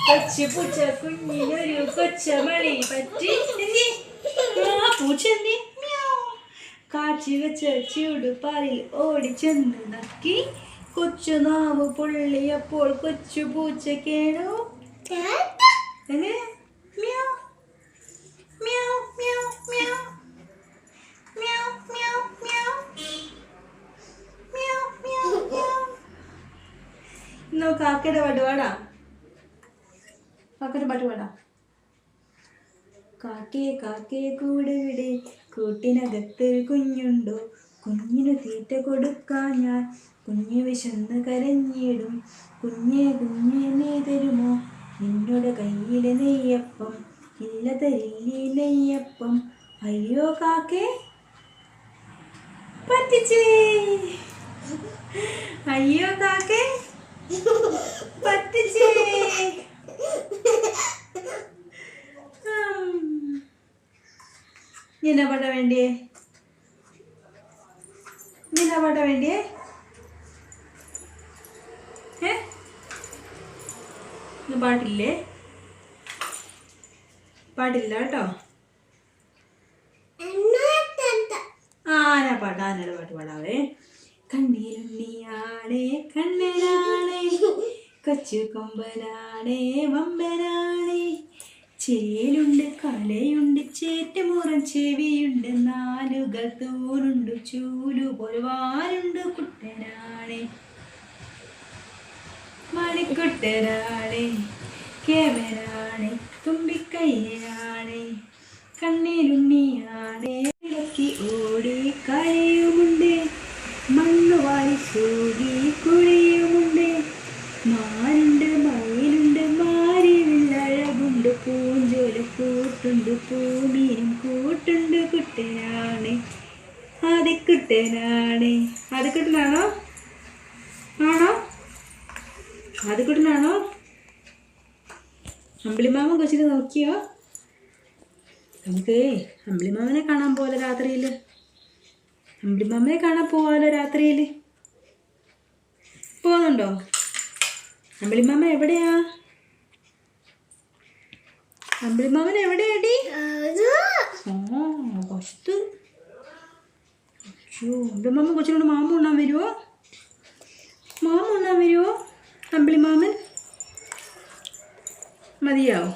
കൊച്ചു പൂച്ച കുഞ്ഞിനൊരു കൊച്ചമണി പറ്റി പൂച്ച എന്തി കാച്ചി വെച്ച ചൂടുപാലിൽ ഓടിച്ചെന്ന് നക്കി കൊച്ചു നാവ് പൊള്ളിയപ്പോൾ കൊച്ചു പൂച്ച കേണു എങ്ങനെ കാക്കയുടെ പാട്ട് പാടാ കാക്കയുടെ പാട്ട് പാടാ കാക്കേ കാക്കേ കൂടെ വിടെ കൂട്ടിനകത്ത് കുഞ്ഞുണ്ടോ കുഞ്ഞിന് തീറ്റ കൊടുക്കാൻ ഞാൻ കുഞ്ഞ് വിശന്ന് കരഞ്ഞിടും കുഞ്ഞേ കുഞ്ഞേ നീ തരുമോ നിന്നോട് കയ്യിലെ നെയ്യപ്പം ഇല്ല തരില്ലേ നെയ്യപ്പം അയ്യോ കാക്കേ പറ്റിച്ചേ അയ്യോ കാക്കേ പറ്റിച്ചേ എന്നാ പാട്ടാ വേണ്ടിയേ എന്നാ പാട്ടാ വേണ്ടിയേ പാട്ടില്ലേ പാട്ടില്ല കേട്ടോ ആന പാട്ട് ആനയുടെ പാട്ട് പാടാവേ കണ്ണീരുണ്ണിയാണേ കണ്ണനാണേ കൊച്ചു കൊമ്പനാണേ വമ്പനാണേ ചേലുണ്ട് കലയുണ്ട് ചേറ്റുമുറം ചെവിയുണ്ട് നാലുകൾ തൂറുണ്ട് ചൂലു പൊരുവാനുണ്ട് കുട്ടനാണേ മണിക്കുട്ടനാണേ കേമനാണേ തുമ്പിക്കയ്യനാണേ കണ്ണീരുണ്ണിയാണേ ഇളക്കി ഓടി കരയുമുണ്ട് മണ്ണുവാരി സൂകി കുഴിയുമുണ്ട് മാനുണ്ട് മയിലുണ്ട് മാരിവില്ലഴകുണ്ട് പൂഞ്ചോല കൂട്ടുണ്ട് പൂമീനും കൂട്ടുണ്ട് കുട്ടനാണ് ആദിക്കുട്ടനാണ് ആദിക്കുട്ടനാണോ ആണോ ആദിക്കുട്ടനാണോ അമ്പിളിമാമൻ കൊച്ചിനെ നോക്കിയോ നമുക്ക് അമ്പിളിമാമനെ കാണാൻ പോലെ രാത്രിയിൽ അമ്പിളിമാമനെ കാണാൻ പോവാലോ രാത്രിയിൽ പോകുന്നുണ്ടോ അമ്പിളിമാമൻ എവിടെയാ അമ്പിളിമാമൻ എവിടെയാടി കൊച്ചത്ത് അമ്പിളിമാമൻ കൊച്ചിനോട് മാമ ഉണ്ണാൻ വരുമോ അമ്പിളിമാമൻ മതിയാവും